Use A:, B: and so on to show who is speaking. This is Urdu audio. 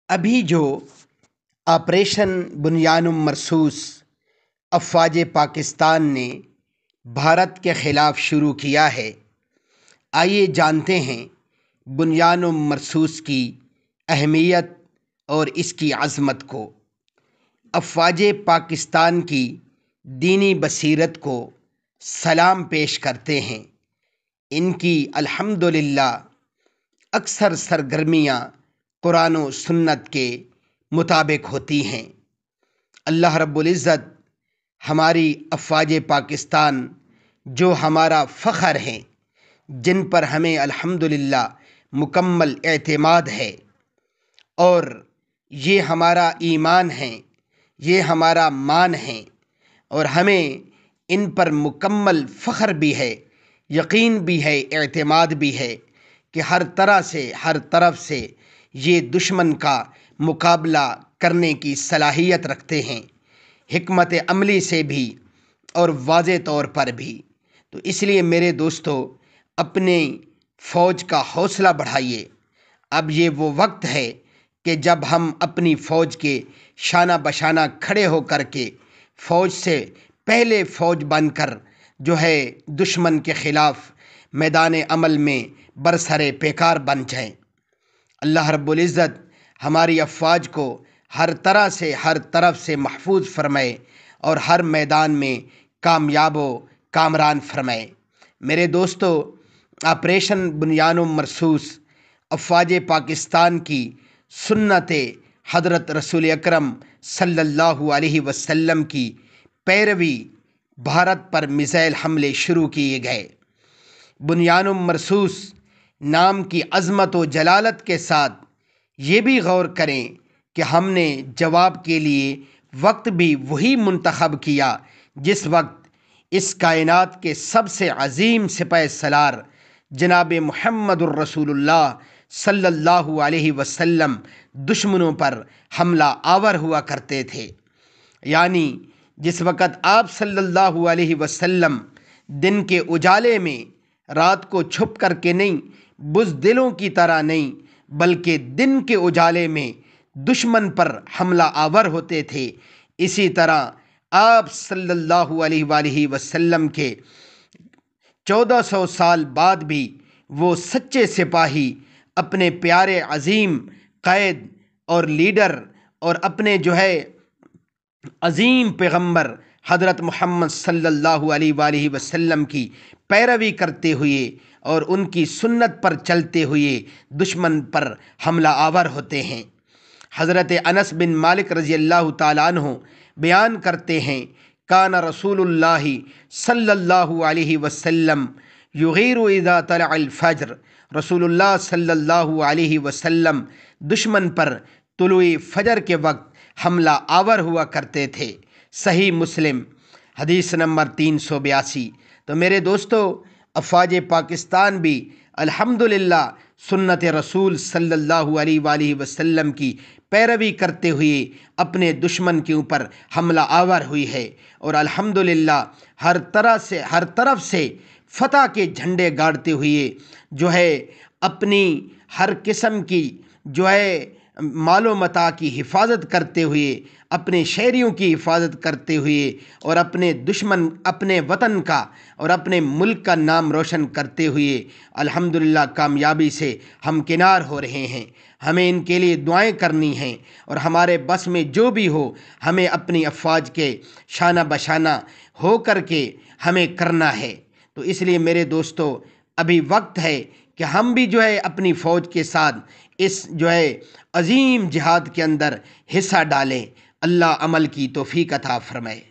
A: ابھی جو آپریشن بنیان مرصوص افواج پاکستان نے بھارت کے خلاف شروع کیا ہے، آئیے جانتے ہیں بنیان مرصوص کی اہمیت اور اس کی عظمت کو۔ افواج پاکستان کی دینی بصیرت کو سلام پیش کرتے ہیں۔ ان کی الحمدللہ اکثر سرگرمیاں قرآن و سنت کے مطابق ہوتی ہیں۔ اللہ رب العزت ہماری افواج پاکستان جو ہمارا فخر ہیں، جن پر ہمیں الحمدللہ مکمل اعتماد ہے، اور یہ ہمارا ایمان ہے، یہ ہمارا مان ہے، اور ہمیں ان پر مکمل فخر بھی ہے، یقین بھی ہے، اعتماد بھی ہے کہ ہر طرح سے، ہر طرف سے یہ دشمن کا مقابلہ کرنے کی صلاحیت رکھتے ہیں، حکمت عملی سے بھی اور واضح طور پر بھی۔ تو اس لیے میرے دوستو، اپنی فوج کا حوصلہ بڑھائیے۔ اب یہ وہ وقت ہے کہ جب ہم اپنی فوج کے شانہ بشانہ کھڑے ہو کر کے فوج سے پہلے فوج بن کر جو ہے دشمن کے خلاف میدان عمل میں برسر پیکار بن جائیں۔ اللہ رب العزت ہماری افواج کو ہر طرح سے، ہر طرف سے محفوظ فرمائے اور ہر میدان میں کامیاب و کامران فرمائے۔ میرے دوستو، آپریشن بنیان مرصوص افواج پاکستان کی سنت حضرت رسول اکرم صلی اللہ علیہ وسلم کی پیروی بھارت پر میزائل حملے شروع کیے گئے۔ بنیان مرصوص نام کی عظمت و جلالت کے ساتھ یہ بھی غور کریں کہ ہم نے جواب کے لیے وقت بھی وہی منتخب کیا جس وقت اس کائنات کے سب سے عظیم سپہ سالار جناب محمد الرسول اللہ صلی اللہ علیہ وسلم دشمنوں پر حملہ آور ہوا کرتے تھے۔ یعنی جس وقت آپ صلی اللہ علیہ وسلم دن کے اجالے میں، رات کو چھپ کر کے نہیں، بزدلوں کی طرح نہیں، بلکہ دن کے اجالے میں دشمن پر حملہ آور ہوتے تھے، اسی طرح آپ صلی اللہ علیہ وآلہ وسلم کے 1400 سال بعد بھی وہ سچے سپاہی اپنے پیارے عظیم قائد اور لیڈر اور اپنے جو ہے عظیم پیغمبر حضرت محمد صلی اللہ علیہ وآلہ وسلم کی پیروی کرتے ہوئے اور ان کی سنت پر چلتے ہوئے دشمن پر حملہ آور ہوتے ہیں۔ حضرت انس بن مالک رضی اللہ تعالیٰ عنہ بیان کرتے ہیں، کان رسول اللہ صلی اللہ علیہ وسلم یغیر اذا طلع الفجر، رسول اللہ صلی اللہ علیہ وسلم دشمن پر طلوع فجر کے وقت حملہ آور ہوا کرتے تھے۔ صحیح مسلم حدیث نمبر 382۔ تو میرے دوستو، افواج پاکستان بھی الحمدللہ سنت رسول صلی اللہ علیہ وآلہ وسلم کی پیروی کرتے ہوئے اپنے دشمن کے اوپر حملہ آور ہوئی ہے، اور الحمدللہ ہر طرف سے فتح کے جھنڈے گاڑتے ہوئے جو ہے اپنی ہر قسم کی جو ہے مال و متاع کی حفاظت کرتے ہوئے، اپنے شہریوں کی حفاظت کرتے ہوئے، اور اپنے وطن کا اور اپنے ملک کا نام روشن کرتے ہوئے الحمدللہ کامیابی سے ہمکنار ہو رہے ہیں۔ ہمیں ان کے لیے دعائیں کرنی ہیں، اور ہمارے بس میں جو بھی ہو ہمیں اپنی افواج کے شانہ بشانہ ہو کر کے ہمیں کرنا ہے۔ تو اس لیے میرے دوستو، ابھی وقت ہے کہ ہم بھی جو ہے اپنی فوج کے ساتھ اس جو ہے عظیم جہاد کے اندر حصہ ڈالیں۔ اللہ عمل کی توفیق عطا فرمائے۔